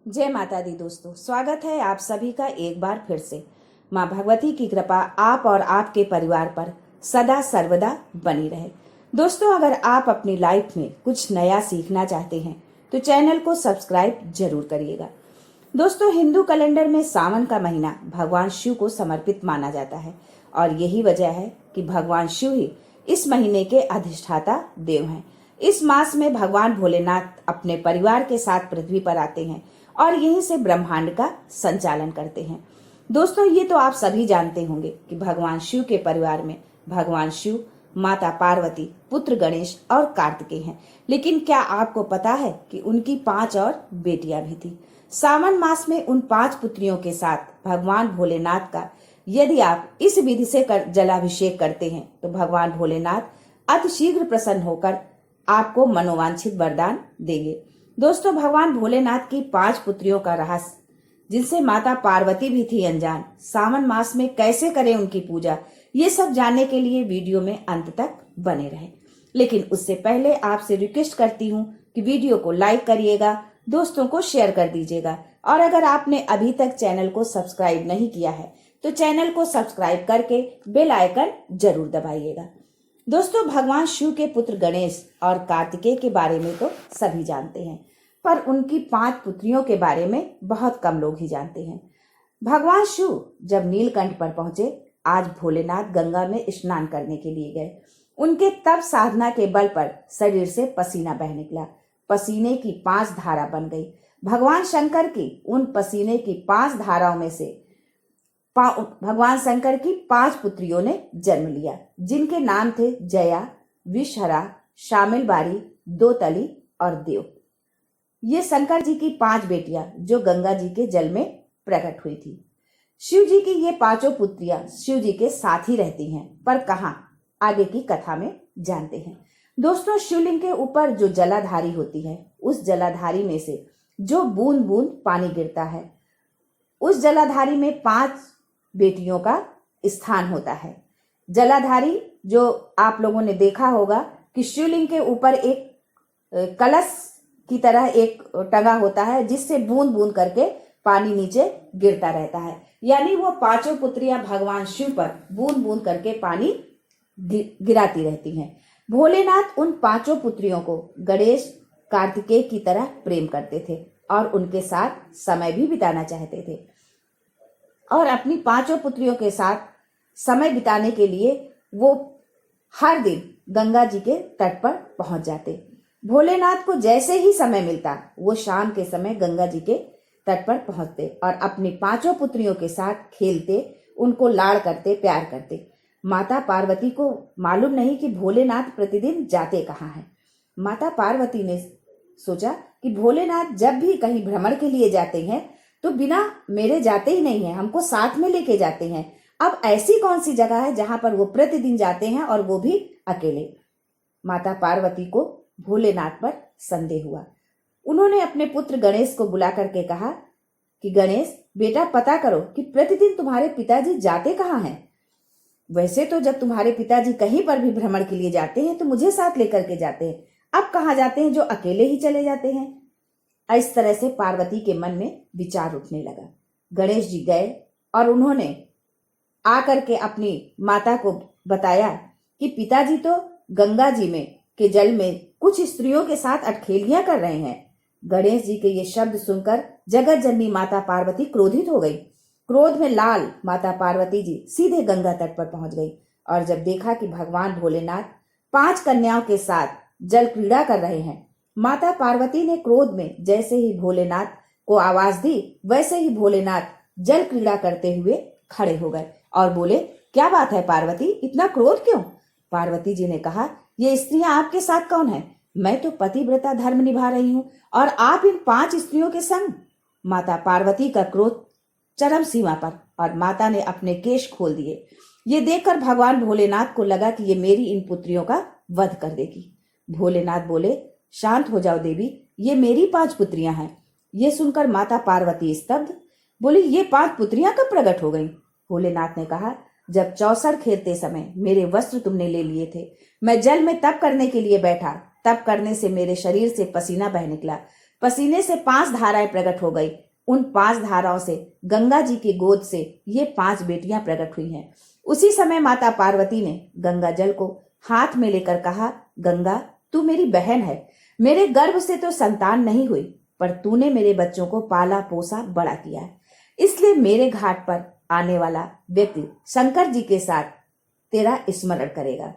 जय माता दी दोस्तों, स्वागत है आप सभी का एक बार फिर से। माँ भगवती की कृपा आप और आपके परिवार पर सदा सर्वदा बनी रहे। दोस्तों, अगर आप अपनी लाइफ में कुछ नया सीखना चाहते हैं तो चैनल को सब्सक्राइब जरूर करिएगा। दोस्तों, हिंदू कैलेंडर में सावन का महीना भगवान शिव को समर्पित माना जाता है और यही वजह है कि भगवान शिव ही इस महीने के अधिष्ठाता देव हैं। इस मास में भगवान भोलेनाथ अपने परिवार के साथ पृथ्वी पर आते हैं और यहीं से ब्रह्मांड का संचालन करते हैं। दोस्तों, ये तो आप सभी जानते होंगे कि भगवान शिव के परिवार में भगवान शिव, माता पार्वती, पुत्र गणेश और कार्तिकेय हैं। लेकिन क्या आपको पता है कि उनकी 5 और बेटियां भी थी। सावन मास में उन 5 पुत्रियों के साथ भगवान भोलेनाथ का यदि आप इस विधि से जलाभिषेक करते हैं तो भगवान भोलेनाथ अतिशीघ्र प्रसन्न होकर आपको मनोवांछित वरदान देंगे। दोस्तों, भगवान भोलेनाथ की 5 पुत्रियों का रहस्य, जिनसे माता पार्वती भी थी अनजान, सावन मास में कैसे करें उनकी पूजा, ये सब जानने के लिए वीडियो में अंत तक बने रहें। लेकिन उससे पहले आपसे रिक्वेस्ट करती हूँ कि वीडियो को लाइक करिएगा, दोस्तों को शेयर कर दीजिएगा और अगर आपने अभी तक चैनल को सब्सक्राइब नहीं किया है तो चैनल को सब्सक्राइब करके बेल आइकन जरूर दबाइएगा। दोस्तों, भगवान शिव के पुत्र गणेश और कार्तिकेय के बारे में तो सभी जानते हैं, पर उनकी 5 पुत्रियों के बारे में बहुत कम लोग ही जानते हैं। भगवान शिव जब नीलकंठ पर पहुंचे, आज भोलेनाथ गंगा में स्नान करने के लिए गए। उनके तप साधना के बल पर शरीर से पसीना बह निकला। पसीने की 5 धारा बन गई। भगवान शंकर की उन पसीने की 5 धाराओं में से भगवान शंकर की 5 पुत्रियों ने जन्म लिया, जिनके नाम थे जया, विषहरा, शामिल बारी, दोतली और देव। ये शंकर जी की 5 बेटियां जो गंगा जी के जल में प्रकट हुई थी। शिव जी की ये 5 पुत्रियां शिव जी के साथ ही रहती हैं, पर कहां, आगे की कथा में जानते हैं। दोस्तों, शिवलिंग के ऊपर जो जलाधारी होती है, उस जलाधारी में से जो बूंद बूंद पानी गिरता है, उस जलाधारी में 5 बेटियों का स्थान होता है। जलाधारी जो आप लोगों ने देखा होगा कि शिवलिंग के ऊपर एक कलश की तरह एक टंगा होता है, जिससे बूंद बूंद करके पानी नीचे गिरता रहता है। यानी वो 5 पुत्रियां भगवान शिव पर बूंद बूंद करके पानी गिराती रहती हैं। भोलेनाथ उन 5 पुत्रियों को गणेश, कार्तिकेय की तरह प्रेम करते थे और उनके साथ समय भी बिताना चाहते थे और अपनी 5 पुत्रियों के साथ समय बिताने के लिए वो हर दिन गंगा जी के तट पर पहुंच जाते। भोलेनाथ को जैसे ही समय मिलता, वो शाम के समय गंगा जी के तट पर पहुंचते और अपनी 5 पुत्रियों के साथ खेलते, उनको लाड़ करते, प्यार करते। माता पार्वती को मालूम नहीं कि भोलेनाथ प्रतिदिन जाते कहाँ हैं। माता पार्वती ने सोचा कि भोलेनाथ जब भी कहीं भ्रमण के लिए जाते हैं तो बिना मेरे जाते ही नहीं है, हमको साथ में लेके जाते हैं। अब ऐसी कौन सी जगह है जहां पर वो प्रतिदिन जाते हैं और वो भी अकेले? माता पार्वती को भोलेनाथ पर संदेह हुआ। उन्होंने अपने पुत्र गणेश को बुला करके कहा कि गणेश बेटा, पता करो कि प्रतिदिन तुम्हारे पिताजी जाते कहाँ हैं। वैसे तो जब तुम्हारे पिताजी कहीं पर भी भ्रमण के लिए जाते हैं तो मुझे साथ लेकर के जाते हैं, अब कहाँ जाते हैं जो अकेले ही चले जाते हैं। इस तरह से पार्वती के मन में विचार उठने लगा। गणेश जी गए और उन्होंने आकर के अपनी माता को बताया कि पिताजी तो गंगा जी में के जल में कुछ स्त्रियों के साथ अटखेलियां कर रहे हैं। गणेश जी के ये शब्द सुनकर जगत जननी माता पार्वती क्रोधित हो गई। क्रोध में लाल माता पार्वती जी सीधे गंगा तट पर पहुंच गई और जब देखा कि भगवान भोलेनाथ 5 कन्याओं के साथ जल क्रीड़ा कर रहे हैं, माता पार्वती ने क्रोध में जैसे ही भोलेनाथ को आवाज दी, वैसे ही भोलेनाथ जल क्रीड़ा करते हुए खड़े हो गए और बोले, क्या बात है पार्वती, इतना क्रोध क्यों? पार्वती जी ने कहा, ये स्त्रियां आपके साथ कौन है? मैं तो पतिव्रता धर्म निभा रही हूँ और आप इन 5 स्त्रियों के संग। माता पार्वती का क्रोध चरम सीमा पर और माता ने अपने केश खोल दिए। ये देखकर भगवान भोलेनाथ को लगा कि ये मेरी इन पुत्रियों का वध कर देगी। भोलेनाथ बोले, शांत हो जाओ देवी, ये मेरी 5 पुत्रियां हैं। ये सुनकर माता पार्वती स्तब्ध, बोली, ये 5 पुत्रियां कब प्रकट हो गईं? भोलेनाथ ने कहा, जब चौसर खेलते समय मेरे वस्त्र तुमने ले लिए थे, मैं जल में तप करने के लिए बैठा, तप करने से मेरे शरीर से पसीना बह निकला, पसीने से 5 धाराएं प्रकट हो गई। उन 5 धाराओं से गंगा जी की गोद से ये 5 बेटियां प्रकट हुई हैं। उसी समय माता पार्वती ने गंगा जल को हाथ में लेकर कहा, गंगा तू मेरी बहन है, मेरे गर्भ से तो संतान नहीं हुई, पर तूने मेरे बच्चों को पाला पोसा बड़ा किया है, इसलिए मेरे घाट पर आने वाला व्यक्ति शंकर जी के साथ तेरा स्मरण करेगा।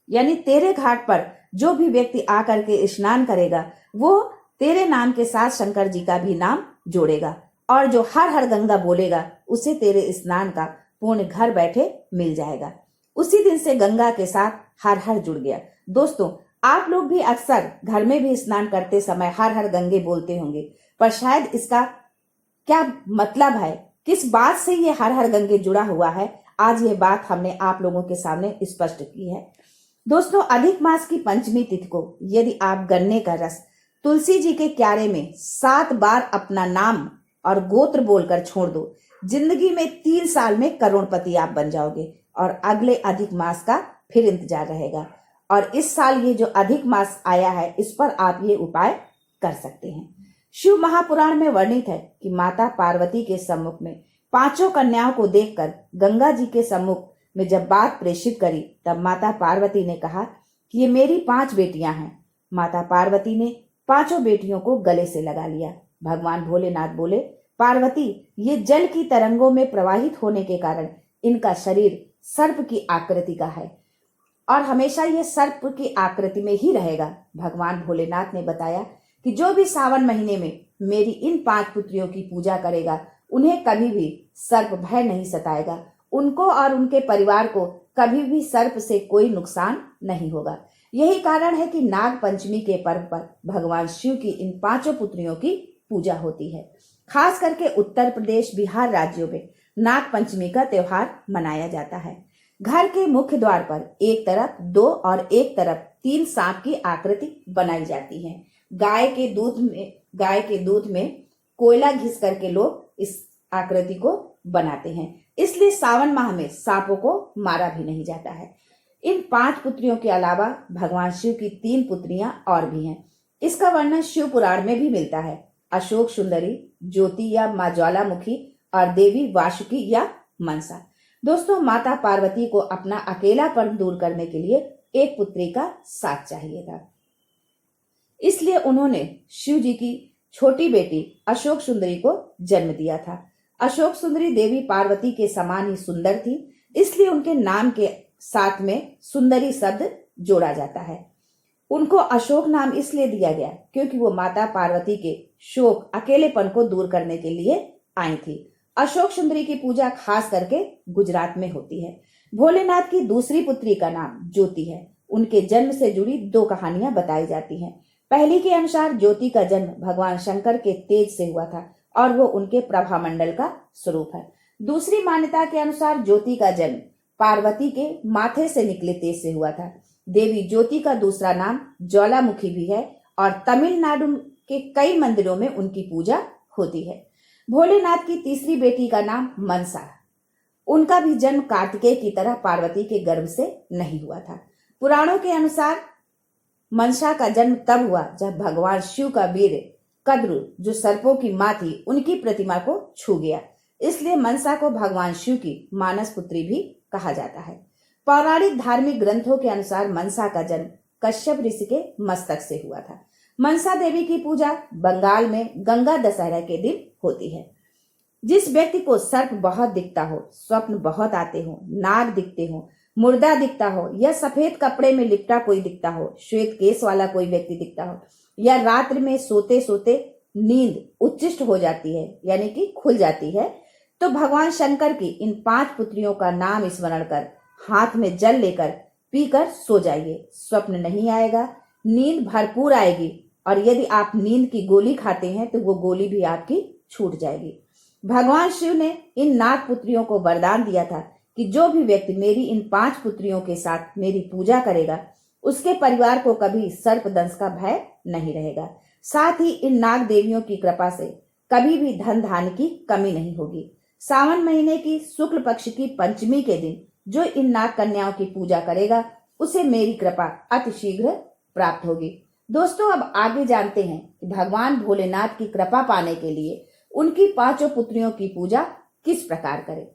यानी तेरे घाट पर जो भी व्यक्ति आकर के स्नान करेगा वो तेरे नाम के साथ शंकर जी का भी नाम जोड़ेगा, और जो हर हर गंगा बोलेगा उसे तेरे स्नान का पुण्य घर बैठे मिल जाएगा। उसी दिन से गंगा के साथ हर हर जुड़ गया। दोस्तों, आप लोग भी अक्सर घर में भी स्नान करते समय हर हर गंगे बोलते होंगे, पर शायद इसका क्या मतलब है, किस बात से ये हर हर गंगे जुड़ा हुआ है, आज ये बात हमने आप लोगों के सामने स्पष्ट की है। दोस्तों, अधिक मास की पंचमी तिथि को यदि आप गन्ने का रस तुलसी जी के क्यारे में 7 बार अपना नाम और गोत्र बोलकर छोड़ दो, जिंदगी में 3 साल में करोड़पति आप बन जाओगे, और अगले अधिक मास का फिर इंतजार रहेगा। और इस साल ये जो अधिक मास आया है इस पर आप ये उपाय कर सकते हैं। शिव महापुराण में वर्णित है कि माता पार्वती के सम्मुख में 5 कन्याओं को देखकर गंगा जी के सम्मुख में जब बात प्रेषित करी, तब माता पार्वती ने कहा कि ये मेरी 5 बेटियां हैं। माता पार्वती ने 5 बेटियों को गले से लगा लिया। भगवान भोलेनाथ बोले, पार्वती, ये जल की तरंगों में प्रवाहित होने के कारण इनका शरीर सर्प की आकृति का है और हमेशा ये सर्प की आकृति में ही रहेगा। भगवान भोलेनाथ ने बताया कि जो भी सावन महीने में मेरी इन 5 पुत्रियों की पूजा करेगा उन्हें कभी भी सर्प भय नहीं सताएगा, उनको और उनके परिवार को कभी भी सर्प से कोई नुकसान नहीं होगा। यही कारण है कि नाग पंचमी के पर्व पर भगवान शिव की इन 5 पुत्रियों की पूजा होती है। खास करके उत्तर प्रदेश, बिहार राज्यों में नाग पंचमी का त्योहार मनाया जाता है। घर के मुख्य द्वार पर एक तरफ 2 और एक तरफ 3 सांप की आकृति बनाई जाती है। गाय के दूध में कोयला घिस करके लोग इस आकृति को बनाते हैं, इसलिए सावन माह में सांपों को मारा भी नहीं जाता है। इन 5 पुत्रियों के अलावा भगवान शिव की 3 पुत्रियां और भी हैं। इसका वर्णन शिव पुराण में भी मिलता है। अशोक सुंदरी, ज्योति या माँ ज्वालामुखी और देवी वासुकी या मनसा। दोस्तों, माता पार्वती को अपना अकेलापन दूर करने के लिए एक पुत्री का साथ चाहिए था, इसलिए उन्होंने शिव जी की छोटी बेटी अशोक सुंदरी को जन्म दिया था। अशोक सुंदरी देवी पार्वती के समान ही सुंदर थी, इसलिए उनके नाम के साथ में सुंदरी शब्द जोड़ा जाता है। उनको अशोक नाम इसलिए दिया गया क्योंकि वो माता पार्वती के शोक, अकेलेपन को दूर करने के लिए आई थी। अशोक सुंदरी की पूजा खास करके गुजरात में होती है। भोलेनाथ की दूसरी पुत्री का नाम ज्योति है। उनके जन्म से जुड़ी 2 कहानियां बताई जाती हैं। पहली के अनुसार ज्योति का जन्म भगवान शंकर के तेज से हुआ था और वो उनके प्रभामंडल का स्वरूप है। दूसरी मान्यता के अनुसार ज्योति का जन्म पार्वती के माथे से निकले तेज से हुआ था। देवी ज्योति का दूसरा नाम ज्वालामुखी भी है और तमिलनाडु के कई मंदिरों में उनकी पूजा होती है। भोलेनाथ की तीसरी बेटी का नाम मनसा। उनका भी जन्म कार्तिकेय की तरह पार्वती के गर्भ से नहीं हुआ था। पुराणों के अनुसार मनसा का जन्म तब हुआ जब भगवान शिव का वीर कद्रु, जो सर्पों की मां थी, उनकी प्रतिमा को छू गया, इसलिए मनसा को भगवान शिव की मानस पुत्री भी कहा जाता है। पौराणिक धार्मिक ग्रंथों के अनुसार मनसा का जन्म कश्यप ऋषि के मस्तक से हुआ था। मनसा देवी की पूजा बंगाल में गंगा दशहरा के दिन होती है। जिस व्यक्ति को सर्प बहुत दिखता हो, स्वप्न बहुत आते हो, नाग दिखते हो, मुर्दा दिखता हो या सफेद कपड़े में लिपटा कोई दिखता हो, श्वेत केस वाला कोई व्यक्ति दिखता हो या रात्रि में सोते सोते नींद उच्चिष्ट हो जाती है यानी कि खुल जाती है, तो भगवान शंकर की इन 5 पुत्रियों का नाम स्मरण कर हाथ में जल लेकर पीकर सो जाइए। स्वप्न नहीं आएगा, नींद भरपूर आएगी और यदि आप नींद की गोली खाते हैं तो वो गोली भी आपकी छूट जाएगी। भगवान शिव ने इन नाग पुत्रियों को वरदान दिया था कि जो भी व्यक्ति मेरी इन 5 पुत्रियों के साथ मेरी पूजा करेगा उसके परिवार को कभी सर्पदंश का भय नहीं रहेगा। साथ ही इन नाग देवियों की कृपा से कभी भी धन धान्य की कमी नहीं होगी। सावन महीने की शुक्ल पक्ष की पंचमी के दिन जो इन नाग कन्याओं की पूजा करेगा उसे मेरी कृपा अतिशीघ्र प्राप्त होगी। दोस्तों अब आगे जानते हैं कि भगवान भोलेनाथ की कृपा पाने के लिए उनकी 5 पुत्रियों की पूजा किस प्रकार करें।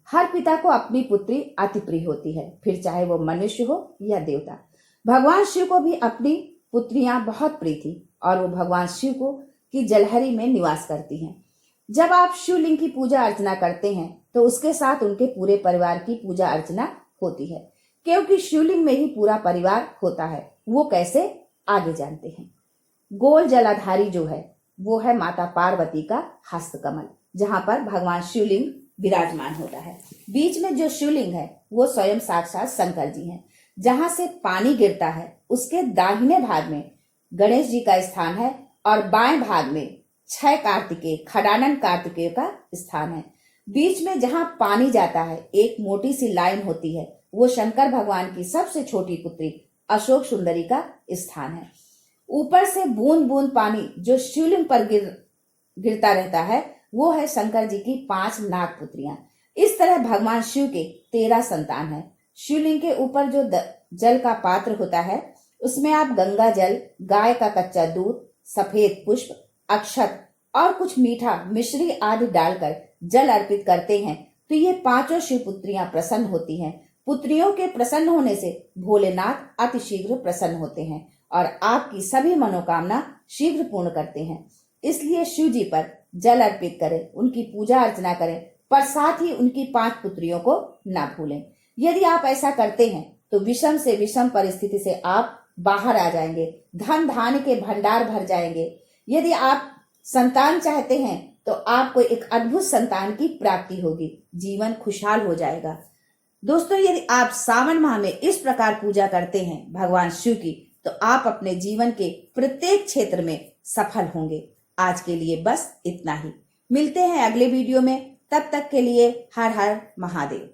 हर पिता को अपनी पुत्री अति प्रिय होती है, फिर चाहे वो मनुष्य हो या देवता। भगवान शिव को भी अपनी पुत्रियां बहुत प्रिय थी और वो भगवान शिव को की जलहरी में निवास करती हैं। जब आप शिवलिंग की पूजा अर्चना करते हैं तो उसके साथ उनके पूरे परिवार की पूजा अर्चना होती है, क्योंकि शिवलिंग में ही पूरा परिवार होता है। वो कैसे, आगे जानते हैं। गोल जलाधारी जो है वो है माता पार्वती का हस्तकमल, जहां पर भगवान शिवलिंग विराजमान होता है। बीच में जो शिवलिंग है वो स्वयं साक्षात शंकर जी हैं। जहां से पानी गिरता है उसके दाहिने भाग में गणेश जी का स्थान है और बाएं भाग में 6 कार्तिकेय खडानन कार्तिकेय का स्थान है। बीच में जहां पानी जाता है एक मोटी सी लाइन होती है, वो शंकर भगवान की सबसे छोटी पुत्री अशोक सुंदरी का स्थान है। ऊपर से बूंद बूंद पानी जो शिवलिंग पर गिरता रहता है वो है शंकर जी की 5 नाग पुत्रियां। इस तरह भगवान शिव के 13 संतान हैं। शिवलिंग के ऊपर जो जल का पात्र होता है उसमें आप गंगा जल, गाय का कच्चा दूध, सफेद पुष्प, अक्षत और कुछ मीठा मिश्री आदि डालकर जल अर्पित करते हैं तो ये 5 शिव पुत्रियां प्रसन्न होती हैं। पुत्रियों के प्रसन्न होने से भोलेनाथ अतिशीघ्र प्रसन्न होते हैं और आपकी सभी मनोकामना शीघ्र पूर्ण करते हैं। इसलिए शिव जी पर जल अर्पित करें, उनकी पूजा अर्चना करें, पर साथ ही उनकी 5 पुत्रियों को ना भूलें। यदि आप ऐसा करते हैं तो विषम से विषम परिस्थिति से आप बाहर आ जाएंगे, धन धान्य के भंडार भर जाएंगे। यदि आप संतान चाहते हैं तो आपको एक अद्भुत संतान की प्राप्ति होगी, जीवन खुशहाल हो जाएगा। दोस्तों यदि आप सावन माह में इस प्रकार पूजा करते हैं भगवान शिव की तो आप अपने जीवन के प्रत्येक क्षेत्र में सफल होंगे। आज के लिए बस इतना ही। मिलते हैं अगले वीडियो में, तब तक के लिए हर हर महादेव।